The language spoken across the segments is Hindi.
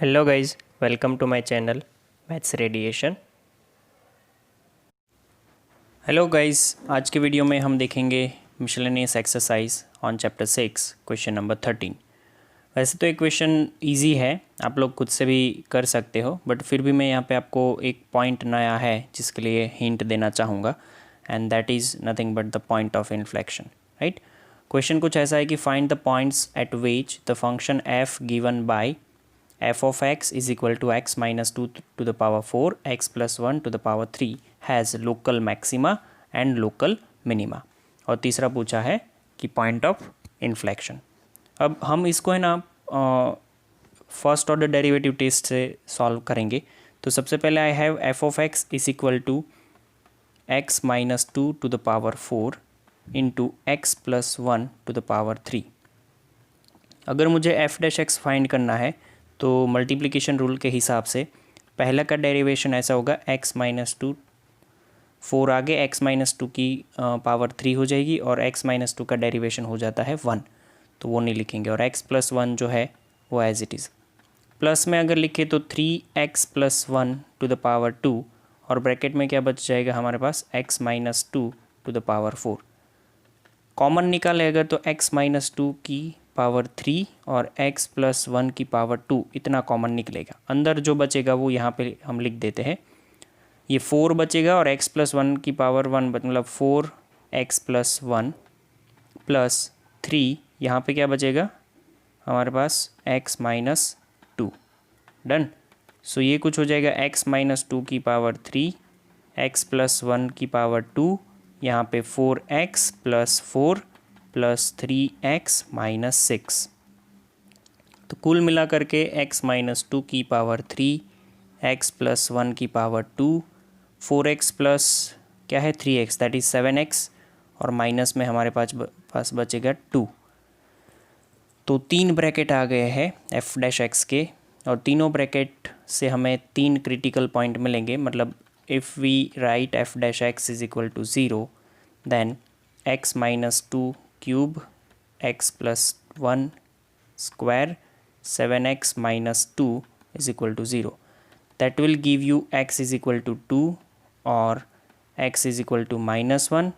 Hello guys, welcome to my channel maths radiation. Hello guys, आज के वीडियो में हम देखेंगे miscellaneous exercise on chapter 6 question number 13। वैसे तो एक क्वेश्चन इजी है, आप लोग खुद से भी कर सकते हो, बट फिर भी मैं यहाँ पे आपको एक पॉइंट नया है जिसके लिए हिंट देना चाहूँगा, and that is nothing but the point of inflection. Right, question कुछ ऐसा है कि find the points at which the function f given bye f of x is equal to x minus 2 to the power 4 x plus 1 to the power 3 has local maxima and local minima। और तीसरा पूछा है कि पॉइंट ऑफ इन्फ्लेक्शन। अब हम इसको है ना फर्स्ट ऑर्डर डेरिवेटिव टेस्ट से सॉल्व करेंगे। तो सबसे पहले I have f of x is equal to x minus 2 to the power 4 into x plus 1 to the power 3। अगर मुझे f डैश x फाइंड करना है तो मल्टीप्लिकेशन रूल के हिसाब से पहला का डेरिवेशन ऐसा होगा x माइनस 2, 4 आगे x माइनस 2 की पावर 3 हो जाएगी, और x माइनस 2 का डेरिवेशन हो जाता है 1, तो वो नहीं लिखेंगे, और x प्लस 1 जो है वो एज इट इज़। प्लस में अगर लिखे तो 3x plus 1 to the power 2, और ब्रैकेट में क्या बच जाएगा हमारे पास x minus 2 to the power 4। Common निकाले अगर तो x माइनस 2 की पावर 3 और x प्लस 1 की पावर 2 इतना कॉमन निकलेगा। अंदर जो बचेगा वो यहाँ पे हम लिख देते हैं, ये 4 बचेगा और x प्लस 1 की पावर 1 मतलब 4x प्लस 1 प्लस 3, यहाँ पे क्या बचेगा हमारे पास x माइनस 2। डन। सो ये कुछ हो जाएगा x माइनस 2 की पावर 3, x प्लस 1 की पावर 2, यहाँ पे 4x plus 4 plus 3x minus 6। तो कुल मिला करके x माइनस 2 की पावर 3, x प्लस 1 की पावर 2, 4x प्लस क्या है 3x दैट इज़ 7x, और माइनस में हमारे पास बचेगा 2। तो 3 ब्रैकेट आ गए हैं f डैश x के, और तीनों ब्रैकेट से हमें 3 क्रिटिकल पॉइंट मिलेंगे। मतलब if we write f dash x is equal to 0 then x minus 2 cube x plus 1 square 7x minus 2 is equal to 0। That will give you x is equal to 2 और x is equal to minus 1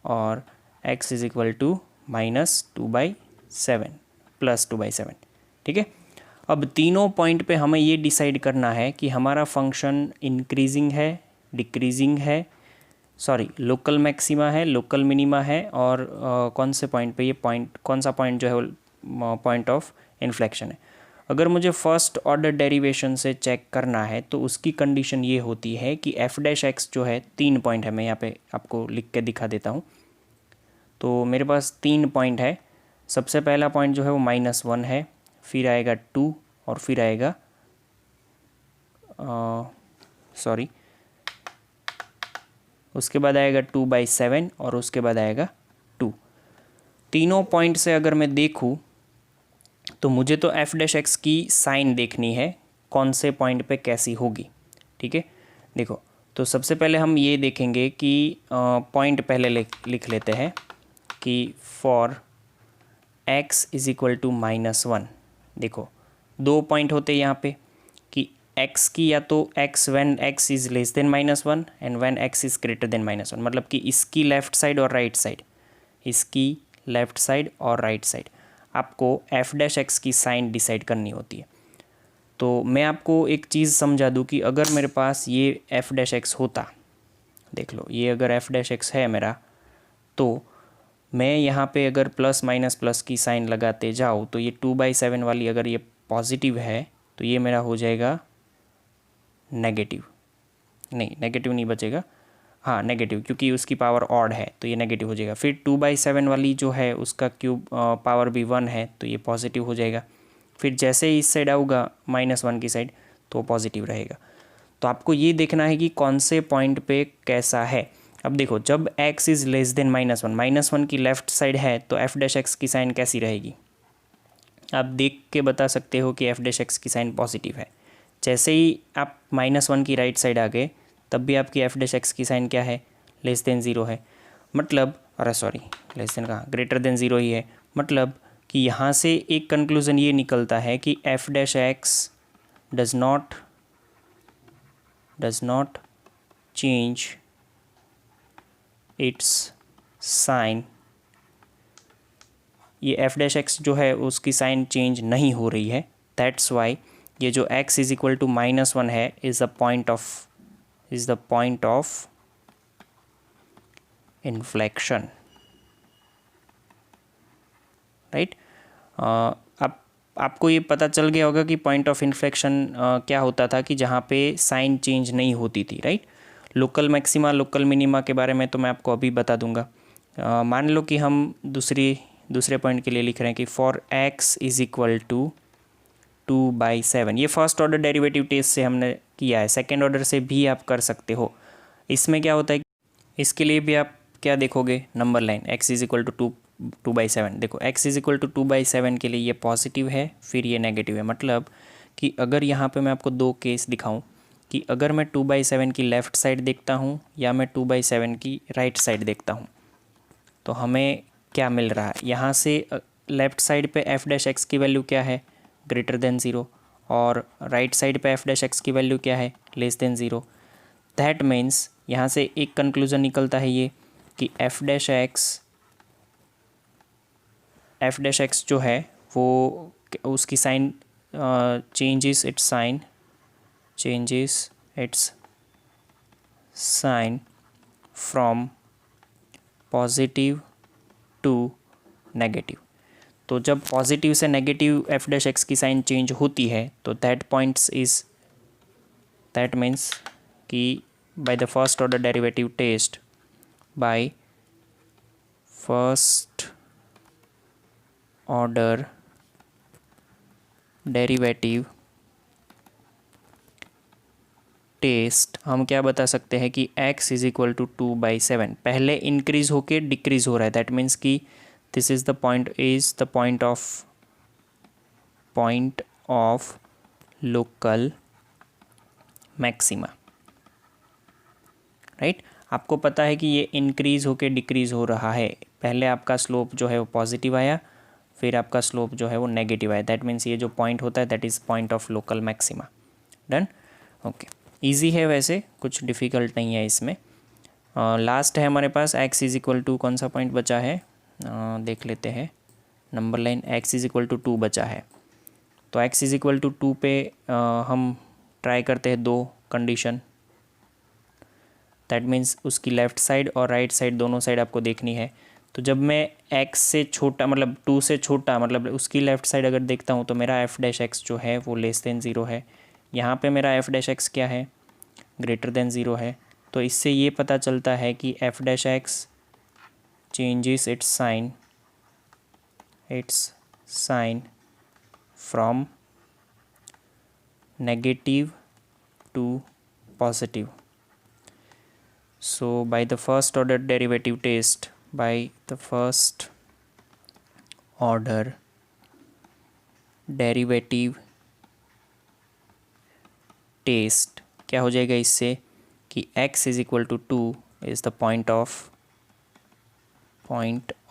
और x is equal to minus 2/7 plus 2/7। ठीक है, अब तीनों पॉइंट पे हमें ये डिसाइड करना है कि हमारा फंक्शन इंक्रीजिंग है, डिक्रीजिंग है, सॉरी लोकल मैक्सिमा है, लोकल मिनिमा है, और कौन से पॉइंट पे ये पॉइंट, कौन सा पॉइंट जो है पॉइंट ऑफ इन्फ्लेक्शन है। अगर मुझे फर्स्ट ऑर्डर डेरिवेशन से चेक करना है तो उसकी कंडीशन ये होती है कि f डैश x जो है 3 पॉइंट है, मैं यहाँ पे आपको लिख के दिखा देता हूँ। तो मेरे पास 3 पॉइंट है। सबसे पहला पॉइंट जो है वो -1 है, फिर आएगा 2, और फिर आएगा सॉरी उसके बाद आएगा 2/7, और उसके बाद आएगा 2। तीनों पॉइंट से अगर मैं देखूँ तो मुझे तो f डैश x की साइन देखनी है, कौन से पॉइंट पे कैसी होगी। ठीक है, देखो तो सबसे पहले हम ये देखेंगे कि पॉइंट पहले लिख लेते हैं कि for x is equal to -1। देखो 2 पॉइंट होते हैं यहाँ पे कि x की या तो x when x is less than -1 and when x is greater than -1, मतलब कि इसकी लेफ़्ट साइड और राइट साइड, इसकी लेफ़्ट साइड और राइट साइड आपको f डैश x की साइन डिसाइड करनी होती है। तो मैं आपको एक चीज़ समझा दूँ कि अगर मेरे पास ये f डैश x होता, देख लो ये अगर f डैश x है मेरा, तो मैं यहाँ पे अगर प्लस माइनस प्लस की साइन लगाते जाऊँ तो ये 2/7 वाली अगर ये पॉजिटिव है तो ये मेरा हो जाएगा नेगेटिव, नेगेटिव नहीं बचेगा, हाँ नेगेटिव, क्योंकि उसकी पावर ऑड है तो ये नेगेटिव हो जाएगा। फिर 2/7 वाली जो है उसका क्यूब पावर भी 1 है तो ये पॉजिटिव हो जाएगा। फिर जैसे ही इस साइड आऊँगा -1 की साइड तो पॉजिटिव रहेगा। तो आपको ये देखना है कि कौन से पॉइंट पे कैसा है। अब देखो जब x इज़ लेस देन -1 की लेफ़्ट साइड है तो f डैश x की साइन कैसी रहेगी, आप देख के बता सकते हो कि f डैश x की साइन पॉजिटिव है। जैसे ही आप -1 की राइट साइड आ गए तब भी आपकी f डैश x की साइन क्या है, लेस देन 0 है। मतलब अरे सॉरी लेस देन कहाँ, ग्रेटर देन 0 ही है। मतलब कि यहाँ से एक कंक्लूज़न ये निकलता है कि f dash x does not change its sign, ये एफ डैश एक्स जो है उसकी साइन चेंज नहीं हो रही है, दैट्स वाई ये जो x इज इक्वल टू -1 है is the point of inflection, right. अब आपको ये पता चल गया होगा कि पॉइंट ऑफ इन्फ्लेक्शन क्या होता था कि जहाँ पे साइन चेंज नहीं होती थी, right. Local maxima local minima के बारे में तो मैं आपको अभी बता दूंगा। मान लो कि हम दूसरे पॉइंट के लिए लिख रहे हैं कि for x is equal to 2/7, ये फर्स्ट ऑर्डर डेरिवेटिव टेस्ट से हमने किया है, सेकेंड ऑर्डर से भी आप कर सकते हो। इसमें क्या होता है, इसके लिए भी आप क्या देखोगे, number line x is equal to 2/7। देखो x इज इक्वल टू 2/7 के लिए ये पॉजिटिव है, फिर ये नेगेटिव है। मतलब कि अगर यहाँ पे मैं आपको दो केस दिखाऊं कि अगर मैं 2/7 की लेफ़्ट साइड देखता हूँ या मैं 2/7 की राइट साइड देखता हूँ, तो हमें क्या मिल रहा है, यहाँ से लेफ़्ट साइड पे एफ डैश एक्स की वैल्यू क्या है, ग्रेटर देन 0, और राइट साइड पे एफ डैश एक्स की वैल्यू क्या है, लेस देन 0। दैट मीन्स यहाँ से एक कंक्लूज़न निकलता है ये कि एफ डैश एक्स जो है वो उसकी sign changes its sign from positive to negative. तो जब पॉजिटिव से नेगेटिव एफ डैश एक्स की साइन चेंज होती है तो दैट मीन्स कि by the first order derivative test, by first order derivative test हम क्या बता सकते हैं कि x इज इक्वल टू 2/7 पहले इंक्रीज होके डिक्रीज हो रहा है। दैट मीन्स कि this is the point of local maxima, right. आपको पता है कि ये इंक्रीज होके डिक्रीज हो रहा है, पहले आपका स्लोप जो है वो पॉजिटिव आया, फिर आपका स्लोप जो है वो नेगेटिव आया। दैट मीन्स ये जो पॉइंट होता है that is point of local maxima. Done, okay. Easy है, वैसे कुछ डिफ़िकल्ट नहीं है इसमें। लास्ट है हमारे पास x इज इक्वल टू, कौन सा पॉइंट बचा है, देख लेते हैं। Number line x is equal to 2 बचा है, तो x इज इक्वल टू 2 पे हम ट्राई करते हैं दो कंडीशन। दैट मीन्स उसकी लेफ़्ट साइड और राइट साइड दोनों साइड आपको देखनी है। तो जब मैं x से छोटा मतलब 2 से छोटा मतलब उसकी लेफ़्ट साइड अगर देखता हूँ तो मेरा एफ डैश एक्स जो है वो लेस देन 0 है। यहाँ पे मेरा एफ डैश एक्स क्या है, ग्रेटर देन 0 है। तो इससे ये पता चलता है कि f dash x changes its sign from negative to positive. So by the first order derivative test, क्या हो जाएगा इससे कि x is equal to 2 is the point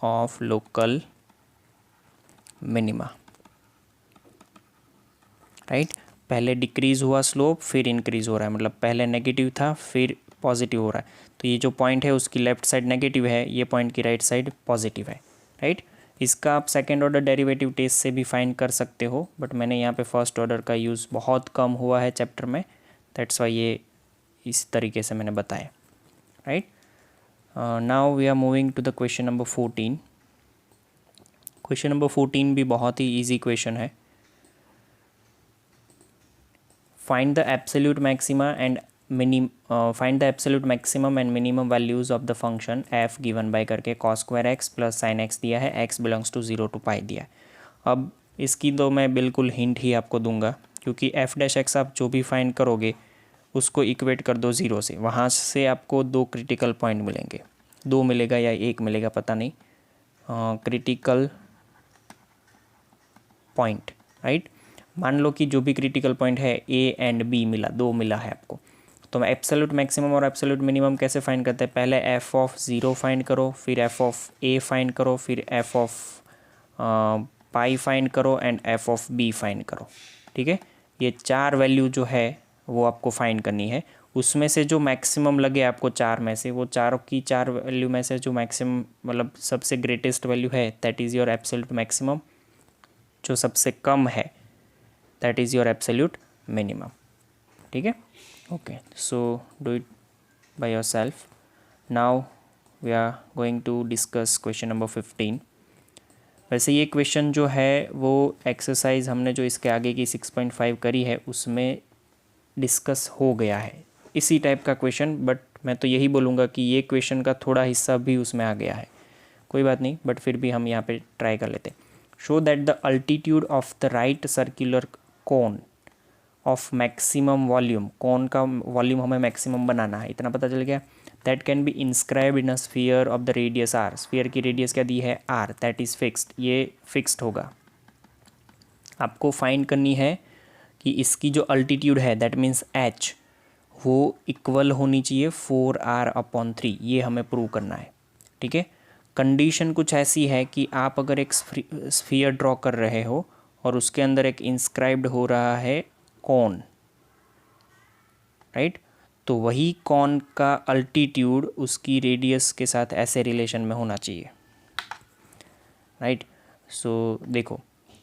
of local minima, right. पहले डिक्रीज़ हुआ स्लोप, फिर इंक्रीज़ हो रहा है, मतलब पहले नेगेटिव था फिर पॉजिटिव हो रहा है। तो ये जो पॉइंट है उसकी लेफ़्ट साइड नेगेटिव है, ये पॉइंट की राइट साइड पॉजिटिव है, राइट। इसका आप सेकेंड ऑर्डर डेरिवेटिव टेस्ट से भी फाइंड कर सकते हो, बट मैंने यहाँ पे फर्स्ट ऑर्डर का यूज़ बहुत कम हुआ है चैप्टर में, दैट्स वाई ये इस तरीके से मैंने बताया, right. Now we are moving to the question number 14। Question number 14 भी बहुत ही ईजी क्वेश्चन है। Find the absolute maxima and find the absolute maximum and minimum values of the function f given by करके cos square x plus sine x दिया है, x belongs to 0 to pi दिया है। अब इसकी तो मैं बिल्कुल हिंट ही आपको दूंगा, क्योंकि एफ डैश एक्स आप जो भी फाइंड करोगे उसको इक्वेट कर दो 0 से, वहाँ से आपको दो क्रिटिकल पॉइंट मिलेंगे, दो मिलेगा या एक मिलेगा पता नहीं, क्रिटिकल पॉइंट, राइट। मान लो कि जो भी क्रिटिकल पॉइंट है ए एंड बी मिला, दो मिला है आपको, तो एब्सोल्यूट मैक्सिमम और एब्सोल्यूट मिनिमम कैसे फाइंड करते हैं, पहले एफ ऑफ 0 फाइंड करो, फिर एफ ऑफ ए फाइंड करो, फिर एफ ऑफ पाई फाइंड करो and f of b find करो, ठीक है। ये 4 वैल्यू जो है वो आपको फाइंड करनी है। उसमें से जो मैक्सिमम लगे आपको 4 में से, वो चारों की 4 वैल्यू में से जो मैक्सिमम मतलब सबसे ग्रेटेस्ट वैल्यू है that is your absolute maximum. जो सबसे कम है that is your absolute minimum. ठीक है, okay, so do it by yourself. Now we are going to discuss question number 15। वैसे ये क्वेश्चन जो है वो एक्सरसाइज हमने जो इसके आगे की 6.5 करी है उसमें डिस्कस हो गया है, इसी टाइप का क्वेश्चन, बट मैं तो यही बोलूँगा कि ये क्वेश्चन का थोड़ा हिस्सा भी उसमें आ गया है। कोई बात नहीं, बट फिर भी हम यहाँ पे ट्राई कर लेते हैं। Show that the altitude of the right circular cone of maximum volume, कौन का वॉल्यूम हमें मैक्सिमम बनाना है, इतना पता चल गया। That can be inscribed in a sphere of the radius R, sphere की रेडियस क्या दी है आर, दैट इज़ फिक्स्ड, ये फिक्स्ड होगा। आपको फाइंड करनी है कि इसकी जो अल्टीट्यूड है दैट मीन्स एच, वो इक्वल होनी चाहिए 4r/3, ये हमें प्रूव करना है। ठीक है, कंडीशन कुछ ऐसी है कि आप अगर एक स्फीयर ड्रॉ कर रहे हो और उसके अंदर एक इंस्क्राइब्ड हो रहा है कॉन, राइट, तो वही कॉन का अल्टीट्यूड उसकी रेडियस के साथ ऐसे रिलेशन में होना चाहिए, राइट। सो देखो,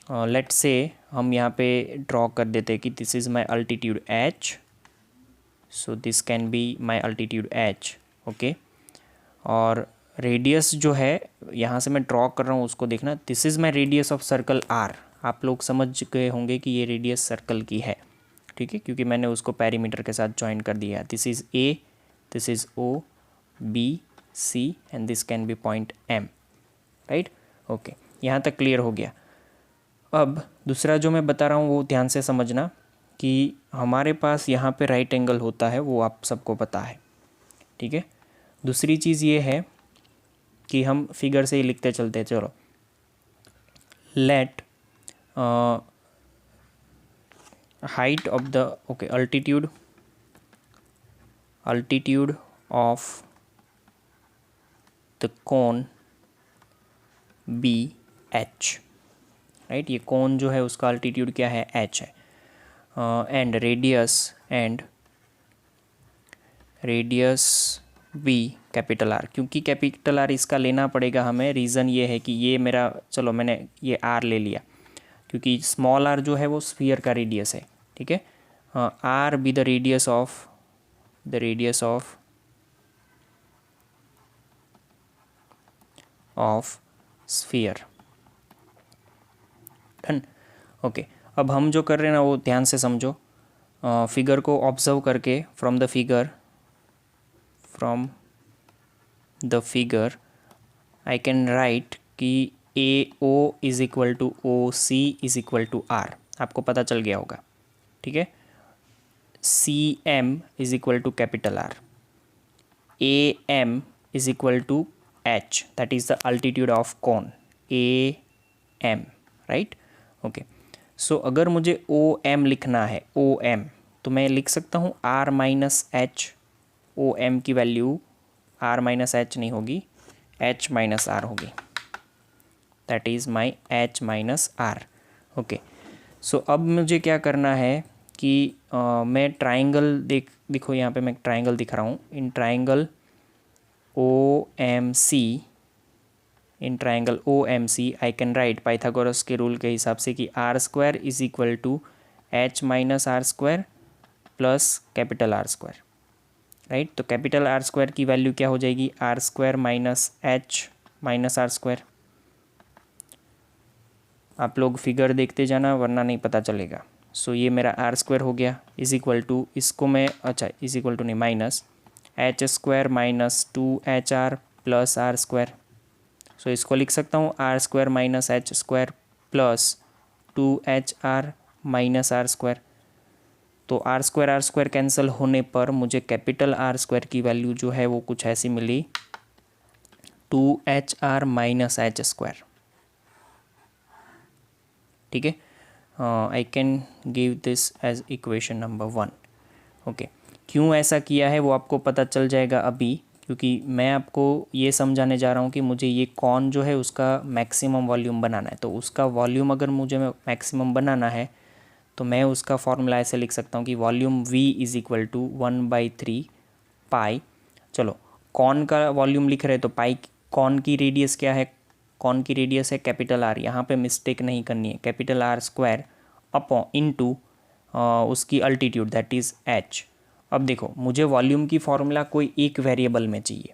लेट्स से हम यहाँ पे ड्रॉ कर देते हैं कि this is my altitude H, so this can be my altitude H, okay. और रेडियस जो है यहाँ से मैं ड्रॉ कर रहा हूँ उसको देखना, this is my radius of circle R. आप लोग समझ गए होंगे कि ये रेडियस सर्कल की है, ठीक है, क्योंकि मैंने उसको पेरीमीटर के साथ ज्वाइन कर दिया। This is A, this is O, B, C and this can be point M, right, okay, यहाँ तक क्लियर हो गया। अब दूसरा जो मैं बता रहा हूँ वो ध्यान से समझना कि हमारे पास यहाँ पे राइट एंगल होता है, वो आप सबको पता है, ठीक है। दूसरी चीज़ ये है कि हम फिगर से ही लिखते चलते, चलो, let height of the altitude of the cone be h, right, ये कौन जो है उसका अल्टीट्यूड क्या है h है, and radius be capital R. क्योंकि कैपिटल आर इसका लेना पड़ेगा हमें, रीज़न ये है कि ये मेरा, चलो मैंने ये आर ले लिया क्योंकि स्मॉल आर जो है वो स्फीयर का रेडियस है, ठीक है। R be the radius of sphere, done, okay. अब हम जो कर रहे हैं ना वो ध्यान से समझो, फिगर को ऑब्जर्व करके from the figure I can write कि A O is equal to O C is equal to R, आपको पता चल गया होगा, ठीक है। C M is equal to capital R, A M is equal to H, that is the altitude of cone A M, right, okay. So अगर मुझे ओ एम लिखना है, ओ एम, तो मैं लिख सकता हूँ R minus H. O M की वैल्यू आर माइनस एच नहीं होगी, एच माइनस आर होगी, that is my H minus R, okay. So अब मुझे क्या करना है कि मैं ट्राइंगल देखो यहाँ पे मैं ट्राइंगल दिख रहा हूँ, in triangle O M C, I can write Pythagoras के रूल के हिसाब से कि R square is equal to h minus R square plus capital R square, right. तो कैपिटल आर स्क्वायर की वैल्यू क्या हो जाएगी, R square minus h minus R square. आप लोग फिगर देखते जाना वरना नहीं पता चलेगा। सो ये मेरा आर स्क्वायर हो गया इज इक्वल टू, इसको मैं, अच्छा इज इक्वल टू नहीं, minus H square minus 2HR plus R square. So इसको लिख सकता हूँ R square minus H square plus 2HR minus R square. तो आर स्क्वायर कैंसिल होने पर मुझे कैपिटल आर स्क्वायर की वैल्यू जो है वो कुछ ऐसी मिली, 2HR माइनस एच स्क्वायर, ठीक है। I can give this as equation number 1, okay. क्यों ऐसा किया है वो आपको पता चल जाएगा अभी, क्योंकि मैं आपको ये समझाने जा रहा हूँ कि मुझे ये कॉन जो है उसका मैक्सिमम वॉल्यूम बनाना है। तो उसका वॉल्यूम अगर मुझे मैक्सिमम बनाना है तो मैं उसका फॉर्मूला ऐसे लिख सकता हूँ कि volume V is equal to 1/3 pi, चलो कॉन का वॉल्यूम लिख रहे हैं तो पाई, कॉन की रेडियस क्या है, कॉन की रेडियस है कैपिटल R, यहाँ पे मिस्टेक नहीं करनी है, capital R square upon into उसकी अल्टीट्यूड दैट इज़ h। अब देखो मुझे वॉल्यूम की फॉर्मूला कोई एक वेरिएबल में चाहिए,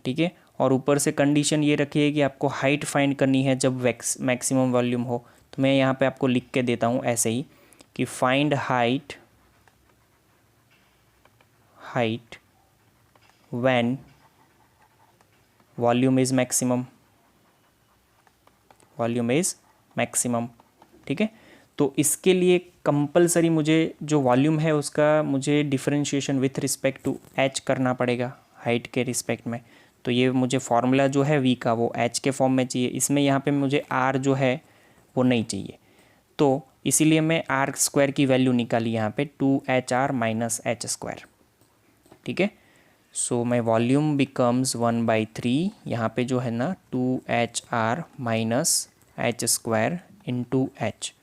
ठीक है, और ऊपर से कंडीशन ये रखी है कि आपको हाइट फाइंड करनी है जब मैक्सिमम वॉल्यूम हो। तो मैं यहाँ पे आपको लिख के देता हूँ ऐसे ही कि find height when volume is maximum, ठीक है। तो इसके लिए कंपलसरी मुझे जो वॉल्यूम है उसका मुझे differentiation with respect to h करना पड़ेगा हाइट के रिस्पेक्ट में। तो ये मुझे फार्मूला जो है v का वो h के फॉर्म में चाहिए, इसमें यहाँ पे मुझे r जो है वो नहीं चाहिए, तो इसीलिए मैं r स्क्वायर की वैल्यू निकाली यहाँ पे 2HR माइनस एच स्क्वायर, ठीक है। सो माई वॉल्यूम बिकम्स 1/3, यहाँ पे जो है ना 2HR minus H square into H.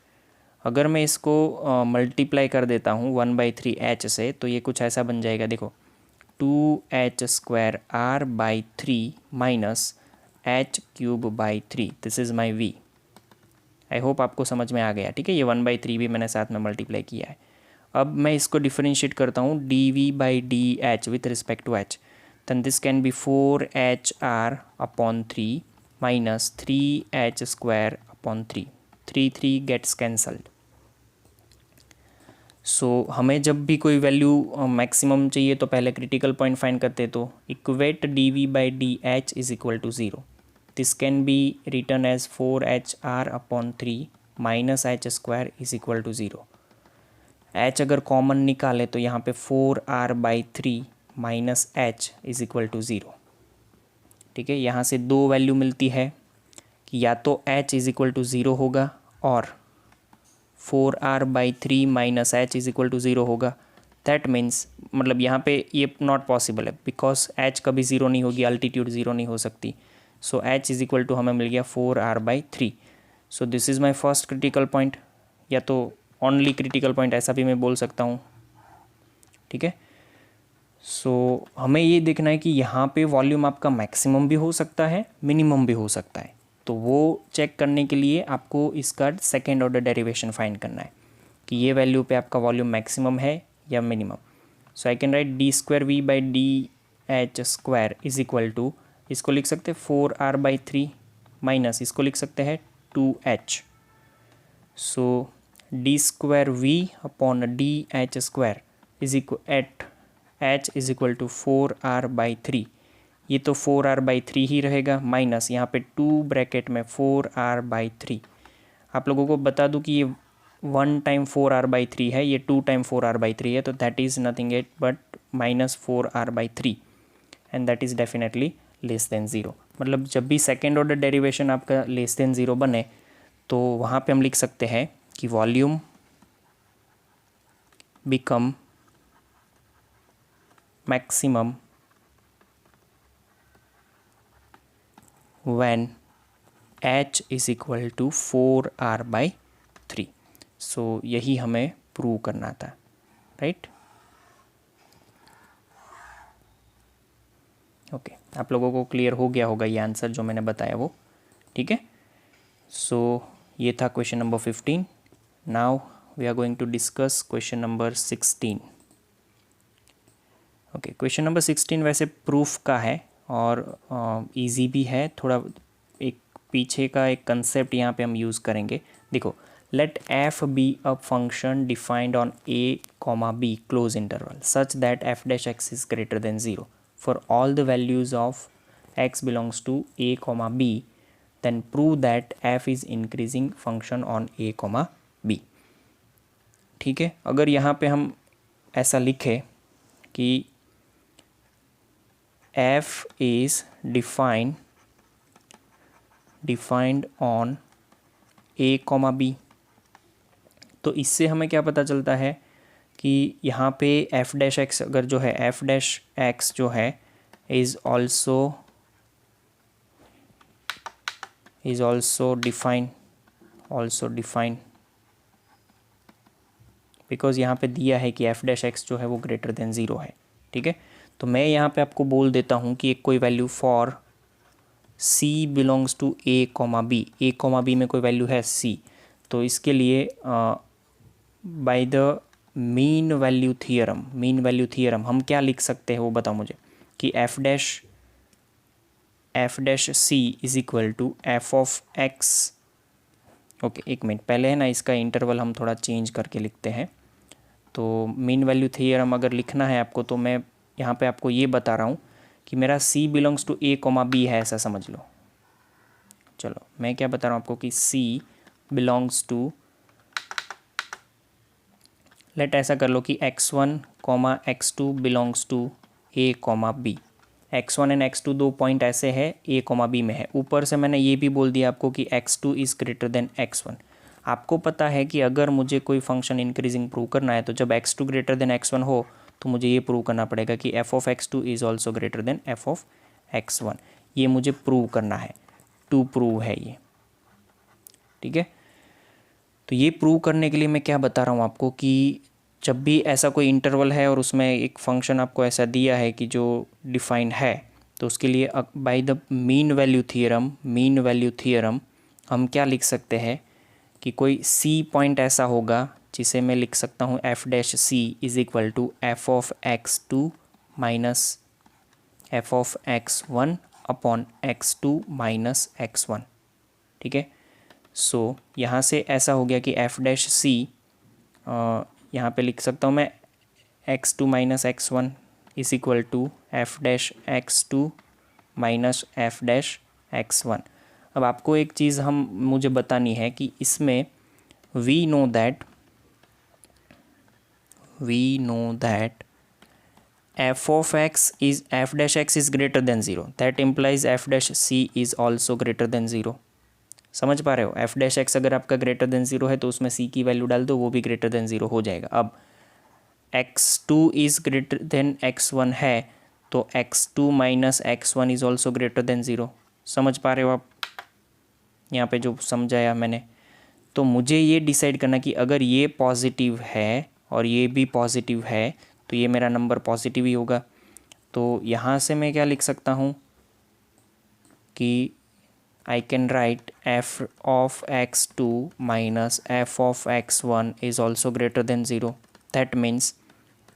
अगर मैं इसको मल्टीप्लाई कर देता हूँ 1/3h से तो ये कुछ ऐसा बन जाएगा, देखो 2h² R/3 minus h³/3, this is my v। I hope आपको समझ में आ गया, ठीक है। ये 1/3 भी मैंने साथ में मल्टीप्लाई किया है। अब मैं इसको डिफरेंशिएट करता हूँ dv/dh with respect to h, then this can be 4HR/3 minus 3h² 3 gets cancelled। सो हमें जब भी कोई वैल्यू मैक्सिमम चाहिए तो पहले क्रिटिकल पॉइंट फाइंड करते, तो equate dv/dh is equal to 0। This can be written as 4HR/3 minus h² is equal to 0। h अगर कॉमन निकाले तो यहाँ पे 4R/3 minus h is equal to 0, ठीक है। यहाँ से दो वैल्यू मिलती है कि या तो h इज इक्वल टू 0 होगा और 4R/3 minus h is equal to 0 होगा। दैट मीन्स मतलब यहाँ पे ये नॉट पॉसिबल है बिकॉज h कभी 0 नहीं होगी, अल्टीट्यूड 0 नहीं हो सकती। सो h इज इक्वल टू हमें मिल गया 4R/3। So this is my first critical point, या तो ओनली क्रिटिकल पॉइंट ऐसा भी मैं बोल सकता हूँ, ठीक है। सो हमें ये देखना है कि यहाँ पे वॉल्यूम आपका मैक्सिमम भी हो सकता है, मिनिमम भी हो सकता है। तो वो चेक करने के लिए आपको इसका सेकेंड ऑर्डर डेरिवेशन फाइंड करना है कि ये वैल्यू पे आपका वॉल्यूम मैक्सिमम है या minimum. So I can write d²v/dh² is equal to, इसको लिख सकते हैं 4R/3 माइनस इसको लिख सकते हैं 2h। So d²v/dh² is equal at h is equal to 4R/3, ये तो 4R/3 ही रहेगा, माइनस यहाँ पे 2 ब्रैकेट में 4R/3। आप लोगों को बता दूं कि ये 1 टाइम 4R/3 है, ये 2 टाइम 4R/3 है, तो that is nothing at but minus 4R/3 and that is definitely less than 0। मतलब जब भी सेकेंड ऑर्डर डेरिवेशन आपका लेस देन 0 बने तो वहाँ पे हम लिख सकते हैं कि volume become maximum when h is equal to 4R/3। सो यही हमें प्रूव करना था, राइट। ओके, आप लोगों को क्लियर हो गया होगा ये आंसर जो मैंने बताया वो, ठीक है। सो ये था question number 15। Now we are going to discuss question number 16। Okay, question number 16 वैसे प्रूफ का है और इजी भी है थोड़ा। एक पीछे का एक कंसेप्ट यहाँ पे हम यूज़ करेंगे। देखो, let f be a function defined on a, b close interval such that f'(x) is greater than 0 for all the values of x belongs to a, b, then prove that f is increasing function on a, b। ठीक है, अगर यहाँ पे हम ऐसा लिखें कि f is defined on a, b, तो इससे हमें क्या पता चलता है कि यहाँ पे f'(x) अगर जो है f'(x) जो है is also defined बिकॉज यहाँ पे दिया है कि एफ डैश एक्स जो है वो ग्रेटर देन ज़ीरो है, ठीक है। तो मैं यहाँ पे आपको बोल देता हूँ कि एक कोई value for C belongs to A comma B, A comma B में कोई वैल्यू है सी, तो इसके लिए by the mean value theorem हम क्या लिख सकते हैं वो बताओ मुझे, कि f dash C is equal to f of x. Okay, एक मिनट पहले है ना, इसका इंटरवल हम थोड़ा चेंज करके लिखते हैं। तो मीन वैल्यू थियरम अगर लिखना है आपको, तो मैं यहाँ पे आपको ये बता रहा हूँ कि मेरा C belongs to A comma B है, ऐसा समझ लो। चलो मैं क्या बता रहा हूँ आपको कि सी बिलोंग्स टू, लेट ऐसा कर लो कि x1 comma x2 belongs to A comma B. x1 and x2 दो पॉइंट ऐसे है ए कॉमा बी में है। ऊपर से मैंने ये भी बोल दिया आपको कि x2 is greater than x1। आपको पता है कि अगर मुझे कोई फंक्शन इंक्रीजिंग प्रूव करना है, तो जब x2 ग्रेटर देन x1 हो तो मुझे ये प्रूव करना पड़ेगा कि f of x2 is also greater then f of x1। ये मुझे प्रूव करना है, टू प्रूव है ये, ठीक है। तो ये प्रूव करने के लिए मैं क्या बता रहा हूँ आपको कि जब भी ऐसा कोई इंटरवल है और उसमें एक फंक्शन आपको ऐसा दिया है कि जो डिफाइंड है, तो उसके लिए by the mean value theorem हम क्या लिख सकते हैं कि कोई सी पॉइंट ऐसा होगा जिसे मैं लिख सकता हूँ f dash C is equal to f of x two minus f of x one upon x two minus x one, ठीक है। सो यहाँ से ऐसा हो गया कि एफ डैश सी यहाँ पे लिख सकता हूँ मैं x two minus x one is equal to f dash x two minus f dash x one. अब आपको एक चीज़ मुझे बतानी है कि इसमें we know that f of x is f dash x is greater than zero, that implies f dash C is also greater than zero. समझ पा रहे हो? एफ डैश एक्स अगर आपका ग्रेटर देन ज़ीरो है तो उसमें सी की वैल्यू डाल दो, वो भी ग्रेटर देन ज़ीरो हो जाएगा। अब x2 is greater than x1 है, तो x2 minus x1 is also greater than zero. समझ पा रहे हो आप यहाँ पे जो समझाया मैंने? तो मुझे ये डिसाइड करना कि अगर ये पॉजिटिव है और ये भी पॉजिटिव है तो ये मेरा नंबर पॉजिटिव ही होगा। तो यहाँ से मैं क्या लिख सकता हूँ कि I can write f of x2 minus f of x1 is also greater than 0. That means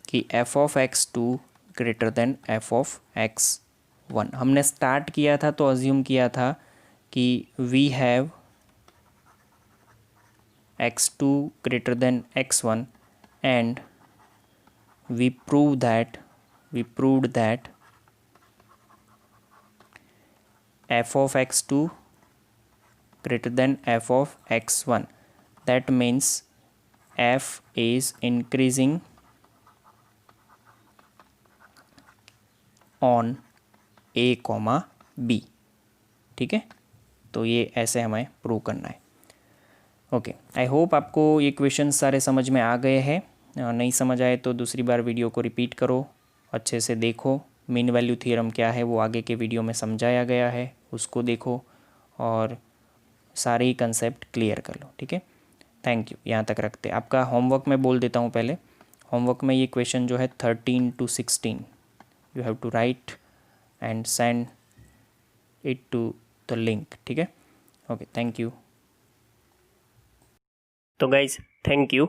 कि f of x2 greater than f of x1। हमने स्टार्ट किया था तो अज्यूम किया था कि we have x2 greater than x1 and we proved that f of x2 greater than f of x1. That means f is increasing on a comma b, ठीक है। तो ये ऐसे हमें प्रूव करना है। ओके, आई होप आपको ये क्वेश्चन सारे समझ में आ गए हैं। नहीं समझ आए तो दूसरी बार वीडियो को रिपीट करो, अच्छे से देखो। मीन वैल्यू थ्योरम क्या है वो आगे के वीडियो में समझाया गया है, उसको देखो और सारे ही कंसेप्ट क्लियर कर लो, ठीक है। थैंक यू, यहाँ तक रखते। आपका होमवर्क मैं बोल देता हूँ पहले। होमवर्क में ये क्वेश्चन जो है 13 to 16 you have to write and send it to the link, ठीक है। Okay, thank you. तो गाइज थैंक यू।